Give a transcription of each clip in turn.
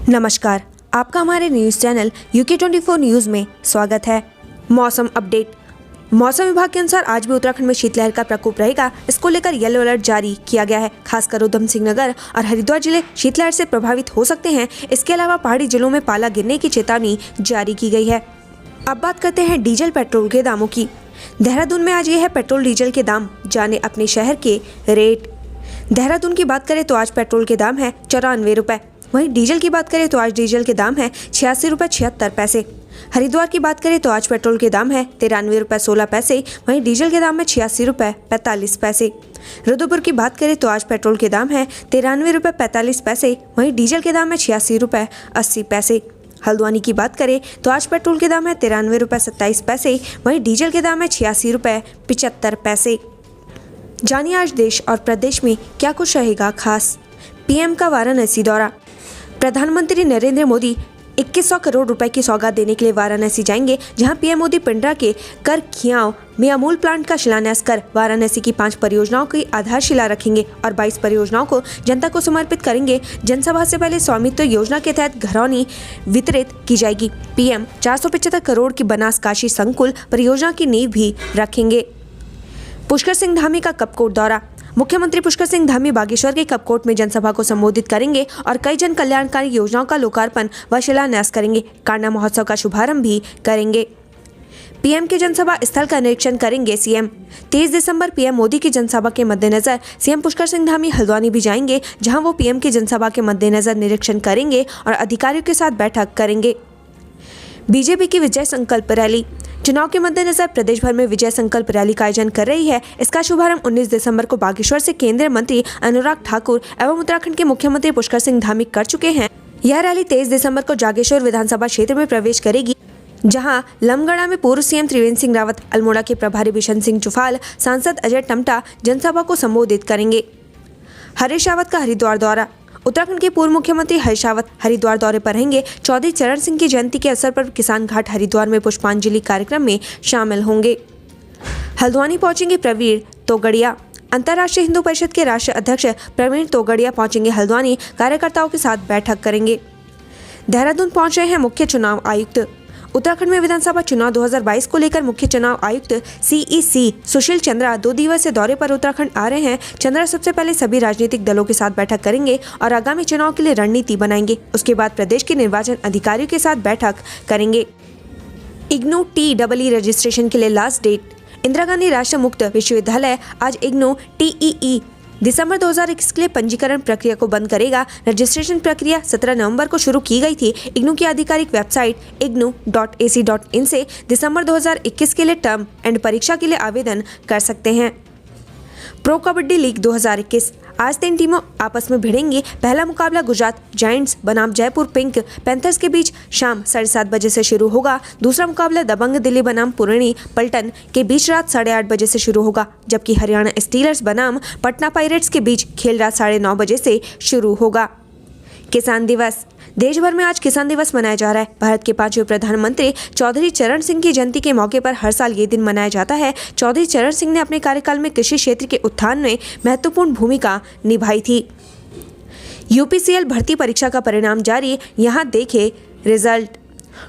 नमस्कार, आपका हमारे न्यूज़ चैनल UK24 न्यूज़ में स्वागत है। मौसम अपडेट। मौसम विभाग के अनुसार आज भी उत्तराखंड में शीतलहर का प्रकोप रहेगा। इसको लेकर येलो अलर्ट जारी किया गया है। खासकर उधम सिंह नगर और हरिद्वार जिले शीतलहर से प्रभावित हो सकते हैं। इसके अलावा पहाड़ी जिलों में पाला गिरने की चेतावनी जारी की गई है। अब बात करते हैं डीजल पेट्रोल के दामों की। देहरादून में आज ये है पेट्रोल डीजल के दाम, जाने अपने शहर के रेट। देहरादून की बात करें तो आज पेट्रोल के दाम है 94 रुपए। वहीं डीजल की बात करें तो आज डीजल के दाम है 86 रुपए 76 पैसे। हरिद्वार की बात करें तो आज पेट्रोल के दाम है 93 रुपए 16 पैसे। वहीं डीजल के दाम है 86 रुपए 45 पैसे। रुद्रपुर की बात करें तो आज पेट्रोल के दाम है 93 रुपए 45 पैसे। वहीं डीजल के दाम है 86 रुपए 80 पैसे। हल्द्वानी की बात करें तो आज पेट्रोल के दाम है 93 रुपए 27 पैसे। वहीं डीजल के दाम है 86 रुपए 75 पैसे। जानिए आज देश और प्रदेश में क्या कुछ रहेगा खास। पीएम का वाराणसी दौरा। प्रधानमंत्री नरेंद्र मोदी 2100 करोड़ रुपए की सौगात देने के लिए वाराणसी जाएंगे, जहां पीएम मोदी पिंडरा के करखियाव में अमूल प्लांट का शिलान्यास कर वाराणसी की 5 परियोजनाओं की आधारशिला रखेंगे और 22 परियोजनाओं को जनता को समर्पित करेंगे। जनसभा से पहले स्वामित्व योजना के तहत घरौनी वितरित की जाएगी। पीएम 475 करोड़ की बनास काशी संकुल परियोजना की नींव भी रखेंगे। पुष्कर सिंह धामी का कपकोट दौरा। मुख्यमंत्री पुष्कर सिंह धामी बागेश्वर के कपकोट में जनसभा को संबोधित करेंगे और कई जन कल्याणकारी योजनाओं का लोकार्पण व शिलान्यास करेंगे। कांडा महोत्सव का शुभारंभ भी करेंगे। पीएम के जनसभा स्थल का निरीक्षण करेंगे सीएम। 23 दिसंबर पीएम मोदी की जनसभा के मद्देनजर सीएम पुष्कर सिंह धामी हल्द्वानी भी जाएंगे, जहां वो पीएम की जनसभा के मद्देनजर निरीक्षण करेंगे और अधिकारियों के साथ बैठक करेंगे। बीजेपी की विजय संकल्प रैली। चुनाव के मद्देनजर प्रदेश भर में विजय संकल्प रैली का आयोजन कर रही है। इसका शुभारंभ 19 दिसंबर को बागेश्वर से केंद्रीय मंत्री अनुराग ठाकुर एवं उत्तराखंड के मुख्यमंत्री पुष्कर सिंह धामी कर चुके हैं। यह रैली 23 दिसंबर को जागेश्वर विधानसभा क्षेत्र में प्रवेश करेगी, जहां लमगड़ा में पूर्व सीएम त्रिवेंद्र सिंह रावत, अल्मोड़ा के प्रभारी बिशन सिंह चुफाल, सांसद अजय टम्टा जनसभा को संबोधित करेंगे। हरीश रावत का हरिद्वार दौरा। उत्तराखंड के पूर्व मुख्यमंत्री हरीश रावत हरिद्वार दौरे पर रहेंगे। चौधरी चरण सिंह की जयंती के अवसर पर किसान घाट हरिद्वार में पुष्पांजलि कार्यक्रम में शामिल होंगे। हल्द्वानी पहुंचेंगे प्रवीण तोगड़िया। अंतर्राष्ट्रीय हिंदू परिषद के राष्ट्रीय अध्यक्ष प्रवीण तोगड़िया पहुंचेंगे हल्द्वानी, कार्यकर्ताओं के साथ बैठक करेंगे। देहरादून पहुंच रहे हैं मुख्य चुनाव आयुक्त। उत्तराखंड में विधानसभा चुनाव 2022 को लेकर मुख्य चुनाव आयुक्त CEC सुशील चंद्रा 2 दिवसीय दौरे पर उत्तराखंड आ रहे हैं। चंद्रा सबसे पहले सभी राजनीतिक दलों के साथ बैठक करेंगे और आगामी चुनाव के लिए रणनीति बनाएंगे। उसके बाद प्रदेश के निर्वाचन अधिकारियों के साथ बैठक करेंगे। इग्नू TEE रजिस्ट्रेशन के लिए लास्ट डेट। इंदिरा गांधी राष्ट्रीय मुक्त विश्वविद्यालय आज इग्नू TEE दिसंबर 2021 के लिए पंजीकरण प्रक्रिया को बंद करेगा। रजिस्ट्रेशन प्रक्रिया 17 नवंबर को शुरू की गई थी। इग्नू की आधिकारिक वेबसाइट ignu.ac.in से दिसंबर 2021 के लिए टर्म एंड परीक्षा के लिए आवेदन कर सकते हैं। प्रो कबड्डी लीग 2021 आज 3 टीमों आपस में भिड़ेंगी। पहला मुकाबला गुजरात जायंट्स बनाम जयपुर पिंक पैंथर्स के बीच शाम 7:30 बजे से शुरू होगा। दूसरा मुकाबला दबंग दिल्ली बनाम पुरानी पलटन के बीच रात 8:30 बजे से शुरू होगा, जबकि हरियाणा स्टीलर्स बनाम पटना पायरेट्स के बीच खेल रात 9:30 बजे से शुरू होगा। किसान दिवस। देश भर में आज किसान दिवस मनाया जा रहा है। भारत के 5वें प्रधानमंत्री चौधरी चरण सिंह की जयंती के मौके पर हर साल ये दिन मनाया जाता है। चौधरी चरण सिंह ने अपने कार्यकाल में कृषि क्षेत्र के उत्थान में महत्वपूर्ण भूमिका निभाई थी। UPCL भर्ती परीक्षा का परिणाम जारी, यहाँ देखे रिजल्ट।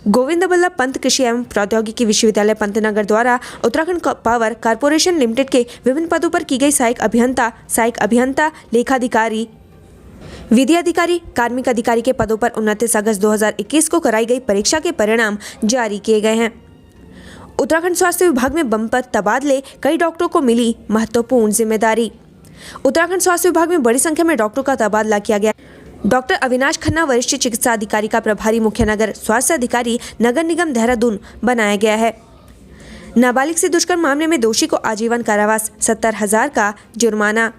गोविंद बल्लभ पंत कृषि एवं प्रौद्योगिकी विश्वविद्यालय पंतनगर द्वारा उत्तराखंड पावर कारपोरेशन लिमिटेड के विभिन्न पदों पर की गई सहायक अभियंता, लेखाधिकारी, विधि अधिकारी, कार्मिक अधिकारी के पदों पर 29 अगस्त 2021 को कराई गई परीक्षा के परिणाम जारी किए गए हैं। उत्तराखंड स्वास्थ्य विभाग में बम्पर तबादले, कई डॉक्टरों को मिली महत्वपूर्ण जिम्मेदारी। उत्तराखंड स्वास्थ्य विभाग में बड़ी संख्या में डॉक्टरों का तबादला किया गया। डॉक्टर अविनाश खन्ना वरिष्ठ चिकित्सा अधिकारी का प्रभारी मुख्य नगर स्वास्थ्य अधिकारी नगर निगम देहरादून बनाया गया है। नाबालिग से दुष्कर्म मामले में दोषी को आजीवन कारावास, 70,000 का जुर्माना।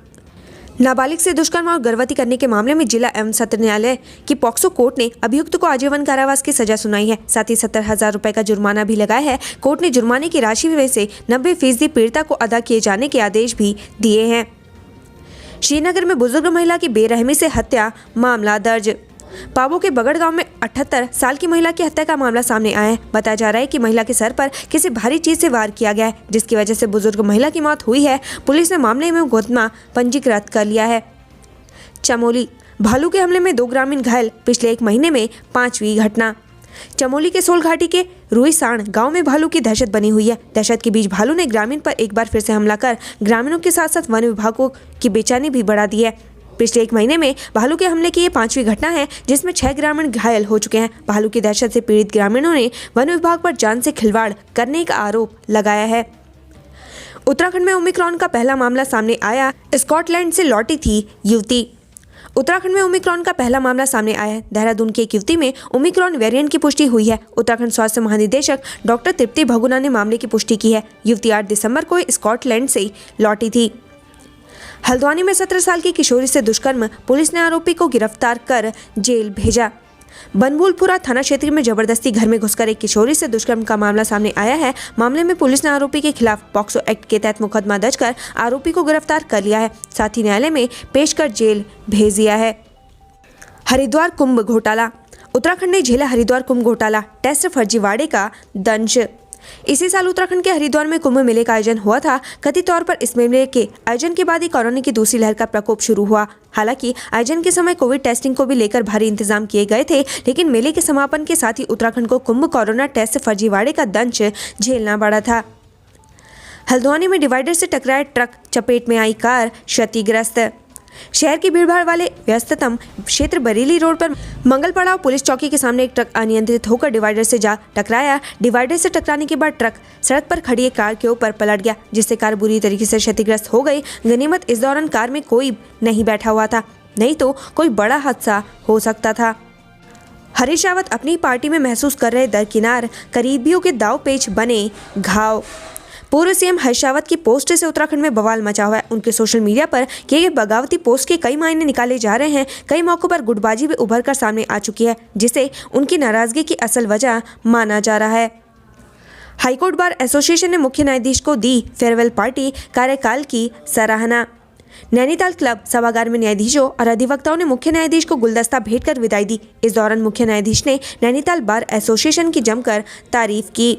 नाबालिग से दुष्कर्म और गर्भवती करने के मामले में जिला एवं सत्र न्यायालय की पॉक्सो कोर्ट ने अभियुक्त को आजीवन कारावास की सजा सुनाई है। साथ ही 70,000 रुपए का जुर्माना भी लगाया है। कोर्ट ने जुर्माने की राशि में से 90% पीड़िता को अदा किए जाने के आदेश भी दिए हैं। श्रीनगर में बुजुर्ग महिला की बेरहमी से हत्या मामला दर्ज। पाबो के बगड़ गांव में 78 साल की महिला की हत्या का मामला सामने आया है। बताया जा रहा है कि महिला के सर पर किसी भारी चीज से वार किया गया है, जिसकी वजह से बुजुर्ग महिला की मौत हुई है। पुलिस ने मामले में मुकदमा पंजीकृत कर लिया है। चमोली। भालू के हमले में 2 ग्रामीण घायल, पिछले 1 महीने में 5वीं घटना। चमोली के सोल घाटी के रुईसाण गांव में भालू की दहशत बनी हुई है। दहशत के बीच भालू ने ग्रामीण पर एक बार फिर से हमला कर ग्रामीणों के साथ साथ वन विभागों की बेचैनी भी बढ़ा दी है। पिछले 1 महीने में भालू के हमले की ये 5वीं घटना है, जिसमें 6 ग्रामीण घायल हो चुके हैं। भालू की दहशत से पीड़ित ग्रामीणों ने वन विभाग पर जान से खिलवाड़ करने का आरोप लगाया है। उत्तराखंड में ओमिक्रॉन का पहला मामला सामने आया। स्कॉटलैंड से लौटी थी युवती। उत्तराखंड में ओमिक्रॉन का पहला मामला सामने आया है। देहरादून की एक युवती में ओमिक्रॉन वेरिएंट की पुष्टि हुई है। उत्तराखंड स्वास्थ्य महानिदेशक डॉक्टर तृप्ति भगुना ने मामले की पुष्टि की है। युवती 8 दिसंबर को स्कॉटलैंड से लौटी थी। हल्द्वानी में 17 साल की किशोरी से दुष्कर्म, पुलिस ने आरोपी को गिरफ्तार कर जेल भेजा। बनभूलपुरा थाना क्षेत्र में जबरदस्ती घर में घुसकर एक किशोरी से दुष्कर्म का मामला सामने आया है। मामले में पुलिस ने आरोपी के खिलाफ पॉक्सो एक्ट के तहत मुकदमा दर्ज कर आरोपी को गिरफ्तार कर लिया है, साथ ही न्यायालय में पेश कर जेल भेज दिया है। हरिद्वार कुंभ घोटाला। उत्तराखंड ने झेला हरिद्वार कुंभ घोटाला, टेस्ट फर्जीवाड़े का दंश। इसी साल उत्तराखंड के हरिद्वार में कुंभ मेले का आयोजन हुआ था। कथित तौर पर इस मेले के आयोजन के बाद ही कोरोना की दूसरी लहर का प्रकोप शुरू हुआ। हालांकि आयोजन के समय कोविड टेस्टिंग को भी लेकर भारी इंतजाम किए गए थे, लेकिन मेले के समापन के साथ ही उत्तराखंड को कुंभ कोरोना टेस्ट फर्जीवाड़े का दंश झेलना पड़ा था। हल्द्वानी में डिवाइडर से टकराया ट्रक, चपेट में आई कार, क्षतिग्रस्त। शहर की भीड़भाड़ वाले व्यस्ततम क्षेत्र बरेली रोड पर मंगल पड़ाव पुलिस चौकी के सामने एक ट्रक अनियंत्रित होकर डिवाइडर से जा टकराया। डिवाइडर से टकराने के बाद ट्रक सड़क पर खड़ी एक कार के ऊपर पलट गया, जिससे कार बुरी तरीके से क्षतिग्रस्त हो गई। गनीमत इस दौरान कार में कोई नहीं बैठा हुआ था, नहीं तो कोई बड़ा हादसा हो सकता था। हरीश रावत अपनी पार्टी में महसूस कर रहे दरकिनार, करीबियों के दाव पेच बने घाव। पूर्व सीएम हरीश रावत की पोस्ट से उत्तराखंड में बवाल मचा हुआ है। उनके सोशल मीडिया पर किए गए बगावती पोस्ट के कई मायने निकाले जा रहे हैं। कई मौकों पर गुटबाजी भी उभर कर सामने आ चुकी है, जिसे उनकी नाराजगी की असल वजह माना जा रहा है। हाईकोर्ट बार एसोसिएशन ने मुख्य न्यायाधीश को दी फेयरवेल पार्टी, कार्यकाल की सराहना। नैनीताल क्लब सभागार में न्यायाधीशों और अधिवक्ताओं ने मुख्य न्यायाधीश को गुलदस्ता भेंट कर विदाई दी। इस दौरान मुख्य न्यायाधीश ने नैनीताल बार एसोसिएशन की जमकर तारीफ की।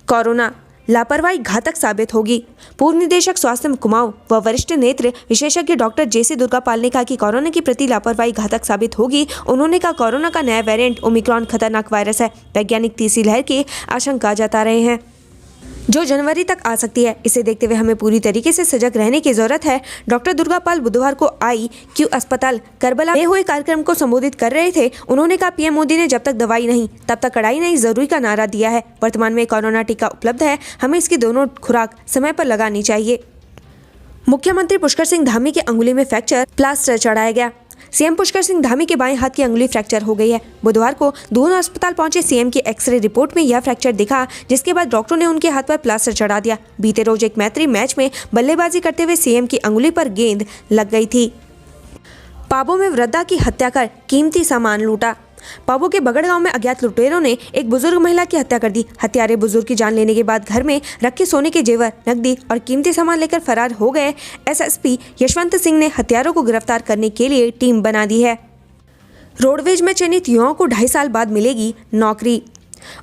कोरोना लापरवाही घातक साबित होगी। पूर्व निदेशक स्वास्थ्य कुमाऊं व वरिष्ठ नेत्र विशेषज्ञ डॉक्टर जेसी दुर्गापाल ने कहा कि कोरोना के प्रति लापरवाही घातक साबित होगी। उन्होंने कहा, कोरोना का नया वेरिएंट ओमिक्रॉन खतरनाक वायरस है। वैज्ञानिक तीसरी लहर की आशंका जता रहे हैं, जो जनवरी तक आ सकती है। इसे देखते हुए हमें पूरी तरीके से सजग रहने की जरूरत है। डॉक्टर दुर्गापाल बुधवार को IQ अस्पताल करबला में हुए कार्यक्रम को संबोधित कर रहे थे। उन्होंने कहा, PM मोदी ने जब तक दवाई नहीं तब तक कड़ाई नहीं जरूरी का नारा दिया है। वर्तमान में कोरोना टीका उपलब्ध है, हमें इसकी दोनों खुराक समय पर लगानी चाहिए। मुख्यमंत्री पुष्कर सिंह धामी की अंगुली में फ्रैक्चर, प्लास्टर चढ़ाया गया। सीएम पुष्कर सिंह धामी के बाएं हाथ की अंगुली फ्रैक्चर हो गई है। बुधवार को दोनों अस्पताल पहुंचे सीएम की एक्सरे रिपोर्ट में यह फ्रैक्चर दिखा, जिसके बाद डॉक्टरों ने उनके हाथ पर प्लास्टर चढ़ा दिया। बीते रोज एक मैत्री मैच में बल्लेबाजी करते हुए सीएम की अंगुली पर गेंद लग गई थी। पाबो में वृद्धा की हत्या कर कीमती सामान लूटा। पाबो के बगड़ गांव में अज्ञात लुटेरों ने एक बुजुर्ग महिला की हत्या कर दी। हत्यारे बुजुर्ग की जान लेने के बाद घर में रखे सोने के जेवर, नकदी और कीमती सामान लेकर फरार हो गए। SSP यशवंत सिंह ने हत्यारों को गिरफ्तार करने के लिए टीम बना दी है। रोडवेज में चयनित युवाओं को 2.5 साल बाद मिलेगी नौकरी।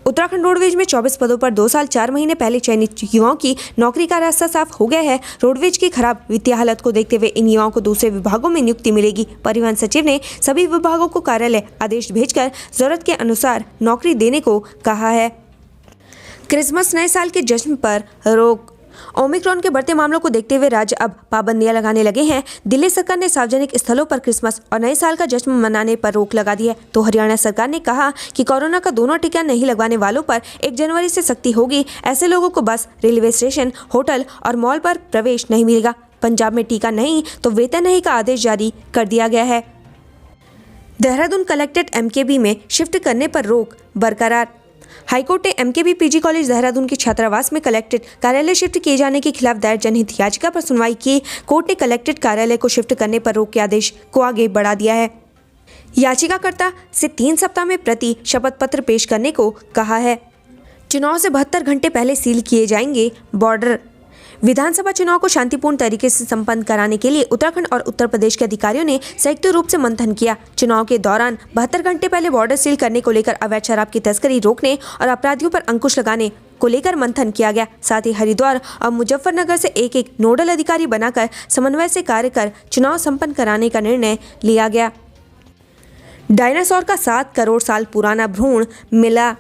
उत्तराखंड रोडवेज में 24 पदों पर 2 साल 4 महीने पहले चयनित युवाओं की नौकरी का रास्ता साफ हो गया है। रोडवेज की खराब वित्तीय हालत को देखते हुए इन युवाओं को दूसरे विभागों में नियुक्ति मिलेगी। परिवहन सचिव ने सभी विभागों को कार्यालय आदेश भेजकर जरूरत के अनुसार नौकरी देने को कहा है। क्रिसमस नए साल के जश्न पर रोक। ओमिक्रॉन के बढ़ते मामलों को देखते हुए राज्य अब पाबंदियां लगाने लगे हैं। दिल्ली सरकार ने सार्वजनिक स्थलों पर क्रिसमस और नए साल का जश्न मनाने पर रोक लगा दी है, तो हरियाणा सरकार ने कहा कि कोरोना का दोनों टीका नहीं लगवाने वालों पर 1 जनवरी से सख्ती होगी। ऐसे लोगों को बस, रेलवे स्टेशन, होटल और मॉल पर प्रवेश नहीं मिलेगा। पंजाब में टीका नहीं तो वेतन नहीं का आदेश जारी कर दिया गया है। देहरादून कलेक्टेड MKB में शिफ्ट करने पर रोक बरकरार। हाईकोर्ट ने MKB PG कॉलेज देहरादून के छात्रावास में कलेक्टेड कार्यालय शिफ्ट किए जाने के खिलाफ दायर जनहित याचिका पर सुनवाई की। कोर्ट ने कलेक्टेड कार्यालय को शिफ्ट करने पर रोक के आदेश को आगे बढ़ा दिया है। याचिकाकर्ता से 3 सप्ताह में प्रति शपथ पत्र पेश करने को कहा है। चुनाव से 72 घंटे पहले सील किए जाएंगे बॉर्डर। विधानसभा चुनाव को शांतिपूर्ण तरीके से संपन्न कराने के लिए उत्तराखंड और उत्तर प्रदेश के अधिकारियों ने संयुक्त रूप से मंथन किया। चुनाव के दौरान 72 घंटे पहले बॉर्डर सील करने को लेकर अवैध शराब की तस्करी रोकने और अपराधियों पर अंकुश लगाने को लेकर मंथन किया गया। साथ ही हरिद्वार और मुजफ्फरनगर से एक एक नोडल अधिकारी बनाकर समन्वय से कार्य कर चुनाव संपन्न कराने का निर्णय लिया गया। डायनासोर का 7 करोड़ साल पुराना भ्रूण मिला।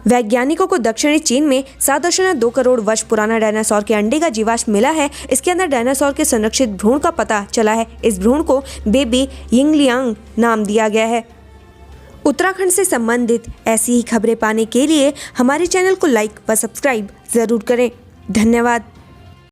वैज्ञानिकों को दक्षिणी चीन में 7.2 करोड़ वर्ष पुराना डायनासोर के अंडे का जीवाश्म मिला है। इसके अंदर डायनासोर के संरक्षित भ्रूण का पता चला है। इस भ्रूण को बेबी यिंगलियांग नाम दिया गया है। उत्तराखंड से संबंधित ऐसी ही खबरें पाने के लिए हमारे चैनल को लाइक व सब्सक्राइब जरूर करें। धन्यवाद।